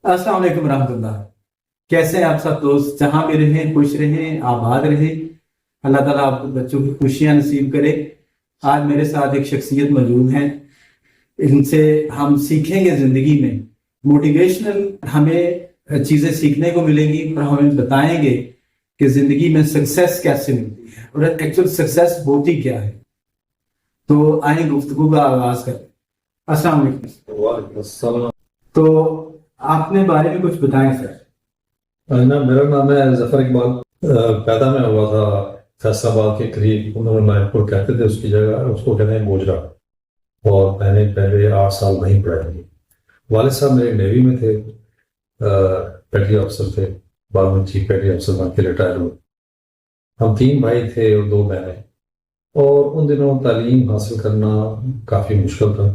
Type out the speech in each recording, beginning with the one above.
السلام علیکم ورحمۃ اللہ. کیسے ہیں آپ سب دوست؟ جہاں بھی رہیں خوش رہیں آباد رہیں. اللہ تعالیٰ آپ بچوں کی خوشیاں نصیب کرے. آج میرے ساتھ ایک شخصیت موجود ہیں. ان سے ہم سیکھیں گے زندگی میں موٹیویشنل ہمیں چیزیں سیکھنے کو ملیں گی اور ہمیں بتائیں گے کہ زندگی میں سکسیس کیسے ملتی ہے اور ایکچوئل سکسیس ہوتی کیا ہے. تو آئیں گفتگو کا آغاز کریں. السلام علیکم. وعلیکم السلام. تو آپ اپنے بارے میں کچھ بتائیں سر. میرا نام ہے ظفر اقبال. پیدا میں ہوا تھا فیصل آباد کے قریب، انہوں پور کہتے تھے اس کی جگہ، اس کو کہتے ہیں گوجرا، اور میں نے پہلے 8 سال وہیں پڑھائی. والد صاحب میرے نیوی میں تھے، پیٹی آفیسر تھے، بعد میں چیف پیٹی آفیسر بن کے ریٹائر ہوئے. ہم 3 بھائی تھے اور 2 بہنیں، اور ان دنوں تعلیم حاصل کرنا کافی مشکل تھا،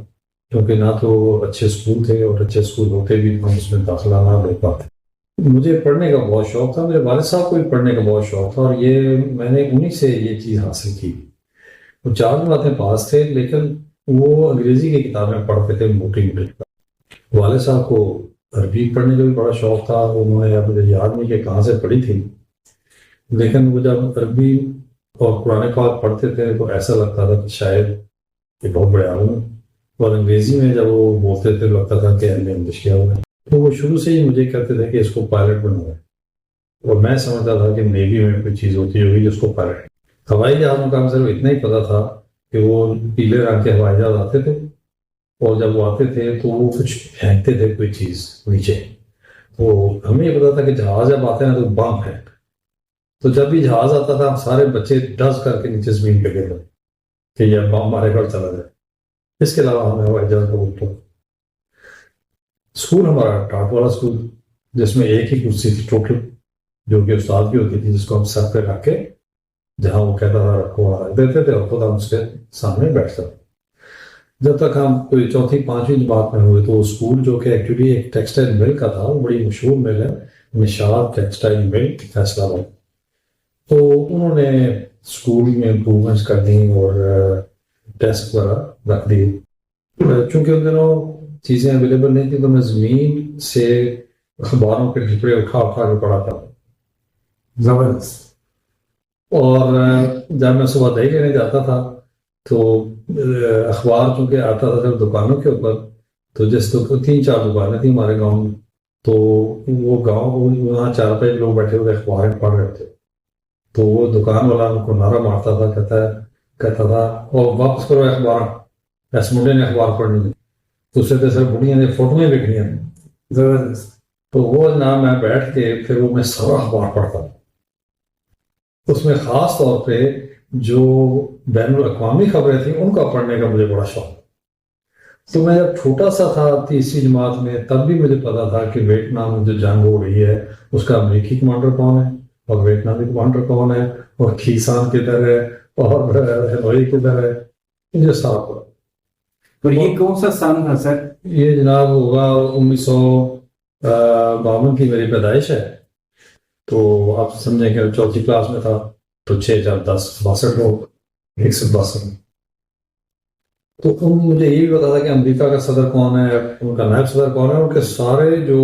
کیونکہ نہ تو اچھے اسکول تھے، اور اچھے اسکول ہوتے بھی ہم اس میں داخلہ نہ لے پاتے. مجھے پڑھنے کا بہت شوق تھا، میرے والد صاحب کو بھی پڑھنے کا بہت شوق تھا، اور یہ میں نے انہی سے یہ چیز حاصل کی. وہ 4 باتیں پاس تھے، لیکن وہ انگریزی کی کتابیں پڑھتے تھے موٹی موٹی. والد صاحب کو عربی پڑھنے کا بھی بڑا شوق تھا. انہوں نے مجھے یاد نہیں کہ کہاں سے پڑھی تھی، لیکن وہ جب عربی اور قرآن پاک پڑھتے تھے تو ایسا لگتا تھا کہ شاید یہ بہت بڑے عالم ہیں، اور انگریزی میں جب وہ بولتے تھے لگتا تھا کہ ہم نے انگلش کیا ہوا ہے. تو وہ شروع سے ہی مجھے کہتے تھے کہ اس کو پائلٹ بنانا ہے، اور میں سمجھتا تھا کہ نیوی میں کوئی چیز ہوتی ہوگی جس کو پائلٹ. ہوائی جہازوں کا صرف اتنا ہی پتا تھا کہ وہ پیلے رنگ کے ہوائی جہاز آتے تھے، اور جب وہ آتے تھے تو وہ کچھ پھینکتے تھے کوئی چیز نیچے. تو ہمیں یہ پتا تھا کہ جہاز جب آتے ہیں تو بم پھینک. تو جب بھی جہاز آتا تھا ہم سارے بچے ڈس کر کے نیچے زمین پہ گر گئے کہ یہ بم ہمارے گھر چلا جائے. اس کے علاوہ ہمیں ہوائی جہاز کو بولتے. اسکول ہمارا ٹاٹ والا اسکول، جس میں ایک ہی کرسی تھی ٹوٹل، جو کہ استاد کی ہوتی تھی، جس کو ہم سر پہ رکھ کے جہاں وہ کہتا تھا رکھو وہاں رکھ دیتے تھے، اور خود ہم اس کے سامنے بیٹھتے تھے. جب تک ہم کوئی 4 5 جماعت میں ہوئے تو اسکول، جو کہ ایکچولی ایک ٹیکسٹائل مل کا تھا، وہ بڑی مشہور مل ہے، نشاد ٹیکسٹائل مل فیصلہ آباد. تو انہوں نے اسکول میں امپرومنٹس کر دیں اور ڈیسک وغیرہ رکھ دی. چونکہ ان دنوں چیزیں اویلیبل نہیں تھیں تو میں زمین سے اخباروں کے ٹکڑے اٹھا کے پڑھاتا. زبردست. اور جب میں صبح دہی لینے جاتا تھا تو اخبار چونکہ آتا تھا صرف دکانوں کے اوپر، تو جس 3 4 دکانیں تھیں ہمارے گاؤں میں، تو وہ گاؤں وہاں 4 5 لوگ بیٹھے ہوئے اخباریں پڑھ رہے تھے. تو وہ دکان والا ان کو نعرہ مارتا تھا، کہتا تھا اور واپس کرو اخبار، ایس منڈے نے اخبار پڑھنی ہے. تو اس سے صرف بڑھیاں نے فوٹویں لکھنی ہیں. زبردست. تو وہ نام میں بیٹھ کے پھر وہ میں سارا اخبار پڑھتا ہوں. اس میں خاص طور پہ جو بین الاقوامی خبریں تھیں ان کا پڑھنے کا مجھے بڑا شوق. تو میں جب چھوٹا سا تھا 3ری جماعت میں، تب بھی مجھے پتا تھا کہ ویتنام میں جو جنگ ہو رہی ہے اس کا امریکی کمانڈر کون ہے، اور ویتنامی کمانڈر کون ہے، اور کھیسان کدھر ہے، اور ہنوئی کدھر ہے، مجھے سارا پڑا. تو یہ کون سا سن تھا سر؟ یہ جناب ہوگا 1952 کی میری پیدائش ہے. تو آپ سمجھیں کہ 4تھی کلاس میں تھا، تو 6 4 10 62 لوگ 162. تو مجھے یہ بھی پتا تھا کہ امریکہ کا صدر کون ہے، ان کا نائب صدر کون ہے، ان کے سارے جو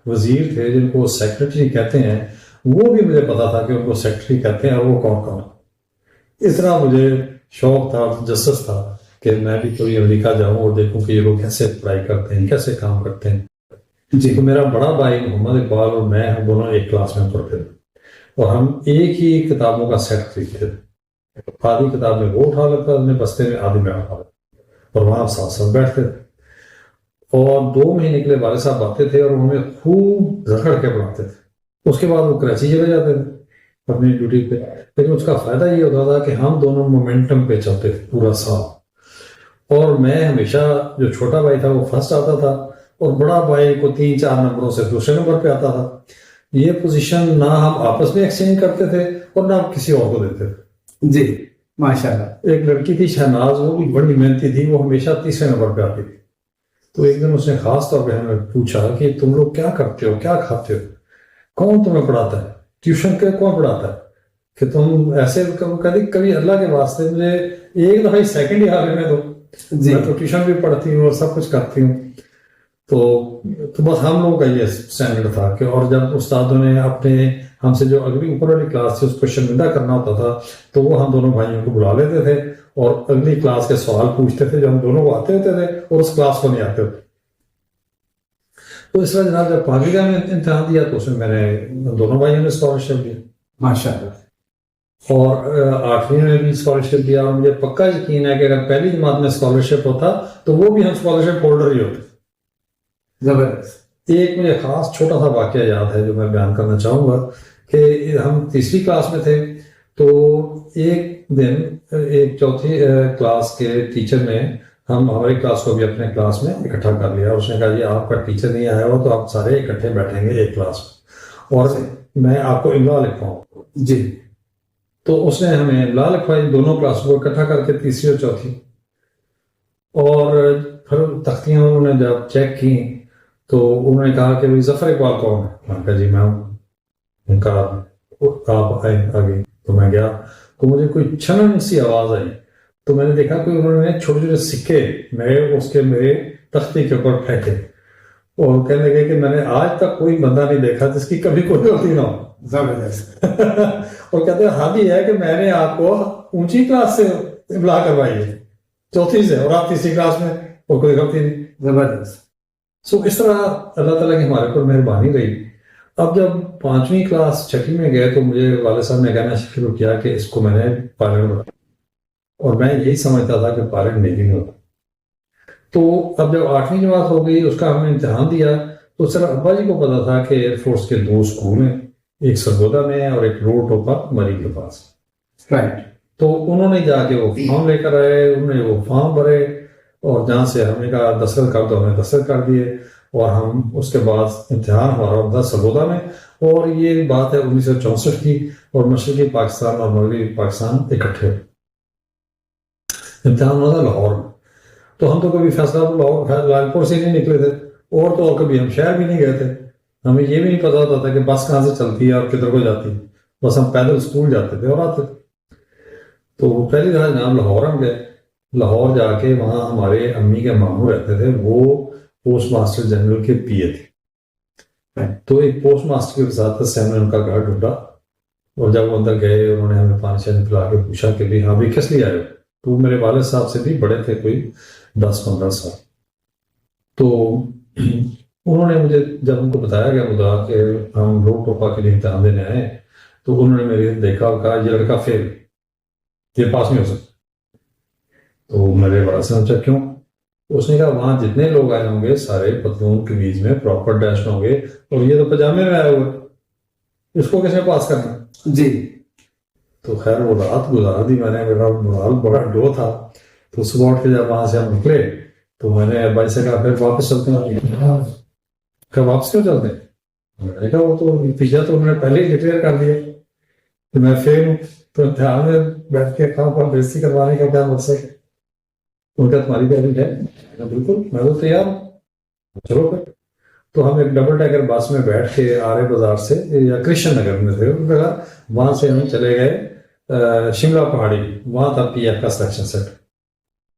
وزیر تھے جن کو سیکرٹری کہتے ہیں وہ بھی مجھے پتا تھا کہ ان کو سیکرٹری کہتے ہیں، اور وہ کون کون. اتنا مجھے شوق تھا، تجسس تھا کہ میں بھی کوئی امریکہ جاؤں اور دیکھوں کہ یہ لوگ کیسے پڑھائی کرتے ہیں، کیسے کام کرتے ہیں. جی. تو میرا بڑا بھائی محمد اقبال اور میں، ہم دونوں ایک کلاس میں پڑھتے تھے، اور ہم ایک ہی کتابوں کا سیٹ خریدتے تھے. آدھی کتاب میں وہ اٹھا لیتا اپنے بستے میں، آدھی میں اٹھا لیتا، اور وہاں ساتھ ساتھ بیٹھتے تھے. اور 2 مہینے کے لیے والد صاحب آتے تھے اور ہمیں خوب رگڑ کے پڑھاتے تھے. اس کے بعد وہ کراچی چلے جاتے تھے اپنی ڈیوٹی پہ. لیکن اس کا فائدہ یہ ہوتا تھا کہ ہم دونوں مومنٹم پہ چلتے تھے پورا سال. اور میں ہمیشہ، جو چھوٹا بھائی تھا وہ فرسٹ آتا تھا، اور بڑا بھائی کو 3 4 نمبروں سے دوسرے نمبر پہ آتا تھا. یہ پوزیشن نہ ہم آپس میں ایکسچینج کرتے تھے اور نہ کسی اور کو دیتے تھے. جی ماشاء اللہ. ایک لڑکی تھی شہناز، وہ بھی بڑی محنتی تھی، وہ ہمیشہ 3رے نمبر پہ آتی تھی. تو ایک دن اس نے خاص طور پہ ہمیں پوچھا کہ تم لوگ کیا کرتے ہو، کیا کھاتے ہو، کون تمہیں پڑھاتا ہے، ٹیوشن کے کون پڑھاتا ہے، کہ تم ایسے کبھی اللہ کے واسطے مجھے ایک دفعہ 2nd ایئر میں دو، میں تو ٹیوشن بھی پڑھتی ہوں اور سب کچھ کرتی ہوں. تو بس ہم لوگوں کا یہ اسٹینڈرڈ تھا کہ، اور جب استادوں نے اپنے ہم سے جو اگلی اوپر والی کلاس تھی اس کو شرمندہ کرنا ہوتا تھا تو وہ ہم دونوں بھائیوں کو بلا لیتے تھے اور اگلی کلاس کے سوال پوچھتے تھے جو ہم دونوں کو آتے ہوتے تھے اور اس کلاس کو نہیں آتے ہوتے. تو اس طرح جناب جب پانچویں میں امتحان دیا تو اس میں میں نے دونوں بھائیوں نے اسکالرشپ دیا ماشاء اللہ. اور آٹھویں میں بھی اسکالرشپ دیا. اور مجھے پکا یقین ہے کہ اگر پہلی جماعت میں اسکالرشپ ہوتا تو وہ بھی ہم اسکالرشپ ہولڈر ہی ہوتے. زبردست. ایک مجھے خاص چھوٹا سا واقعہ یاد ہے جو میں بیان کرنا چاہوں گا کہ ہم تیسری کلاس میں تھے تو ایک دن ایک چوتھی کلاس کے ٹیچر نے ہماری کلاس کو بھی اپنے کلاس میں اکٹھا کر لیا. اس نے کہا جی آپ کا ٹیچر نہیں آیا ہوا تو آپ سارے اکٹھے بیٹھیں گے ایک کلاس میں اور میں آپ کو املا لکھواؤں. جی. تو اس نے ہمیں املا لکھوائی دونوں کلاس کو اکٹھا کر کے تیسری اور چوتھی. اور پھر تختیاں انہوں نے جب چیک کی تو انہوں نے کہا کہ بھائی ظفر اقبال کون ہے؟ میں نے کہا جی میں ہوں. ان کا آپ آئے آگے. تو میں گیا تو مجھے کوئی چھنن سی آواز آئی تو میں نے دیکھا کہ انہوں نے چھوٹے چھوٹے سکے میرے تختے کے اوپر پھینکے اور کہنے لگے کہ میں نے آج تک کوئی بندہ نہیں دیکھا جس کی کبھی کوئی غلطی نہ ہو. زبردست. اور کہتے ہیں حال یہ ہے کہ میں نے آپ کو اونچی کلاس سے املا کروائی ہے چوتھی سے اور آپ تیسری کلاس میں اور کوئی غلطی نہیں. زبردست. سو اس طرح اللہ تعالیٰ کی ہمارے اوپر مہربانی رہی. اب جب پانچویں کلاس چھٹی میں گئے تو مجھے والد صاحب نے کہنا شروع کیا کہ اس کو میں نے پائلٹ بنا اور میں یہی سمجھتا تھا کہ پائلٹ نہیں ہوتا. تو اب جب آٹھویں جماعت ہو گئی اس کا ہم نے امتحان دیا تو صرف ابا جی کو پتا تھا کہ ایئر فورس کے 2 اسکول ہیں ایک سرگودا میں اور ایک روڈ ٹوپا مری کے پاس. رائٹ. تو انہوں نے جا کے وہ فارم لے کر آئے انہوں نے وہ فارم بھرے اور جہاں سے ہم نے کہا دستخط کر دو ہم نے دستخط کر دیے اور ہم اس کے بعد امتحان ہمارا ہوتا سرگودا میں. اور یہ بات ہے 1964 کی اور مشرقی پاکستان اور مغربی پاکستان اکٹھے. امتحان ہوا تھا لاہور میں. تو ہم تو کبھی فیصلہ لال پور سے نہیں نکلے تھے اور تو کبھی ہم شہر بھی نہیں گئے تھے. ہمیں یہ بھی نہیں پتا ہوتا تھا کہ بس کہاں سے چلتی ہے اور کدھر کو جاتی ہے. بس ہم پیدل اسکول جاتے تھے اور آتے تھے. تو پہلی دفعہ جناب لاہور ہم گئے. لاہور جا کے وہاں ہمارے امی کے ماموں رہتے تھے وہ پوسٹ ماسٹر جنرل کے پی اے تھے. تو ایک پوسٹ ماسٹر کے ساتھ سے ہم نے ان کا گھر ڈھونڈا اور جب وہ اندر گئے انہوں نے ہمیں پانی شانی پلا کے پوچھا کہ بھی ہاں بھی کس لیے آئے ہو. تو میرے والد صاحب سے بھی بڑے تھے کوئی 10-15 سال. تو انہوں نے مجھے جب ان کو بتایا گیا مدا کہ ہم لوگ ٹوپا کے لیے امتحان دینے آئے تو انہوں نے میرے دیکھا اور کہا یہ لڑکا فیل یہ پاس نہیں ہو سکتا. تو میرے والد صاحب سے کیوں؟ اس نے کہا وہاں جتنے لوگ آئے ہوں گے سارے پتلون کے بیچ میں پراپر ڈیش ہوں گے اور یہ تو پجامے میں آیا ہوا اس کو کس نے پاس کرنا. جی. تو خیر وہ رات گزار دی میں نے. میرا مورال بڑا ڈو تھا. تو صبح اٹھ کے جب وہاں سے ہم نکلے تو میں نے بھائی سے کہا پھر واپس چلتے ہیں. کہا واپس کیوں چلتے ہیں؟ میں نے کہا وہ تو نتیجہ تو انہوں نے پہلے ہی ڈکلیئر کر دیا کہ میں فیل ہوں تو امتحان میں بیٹھ کے کہاں پر بےزتی کروانے کا کیا مقصد ہے. ان کا تمہاری تیاری ہے؟ بالکل میں تو تیار ہوں چلو پھر. تو ہم ایک ڈبل ڈیکر بس میں بیٹھ کے آرے بازار سے یا کرشن نگر میں تھے وہاں سے ہم چلے گئے شملہ پہاڑی. وہاں تھا پی ایف کا سلیکشن سیٹ.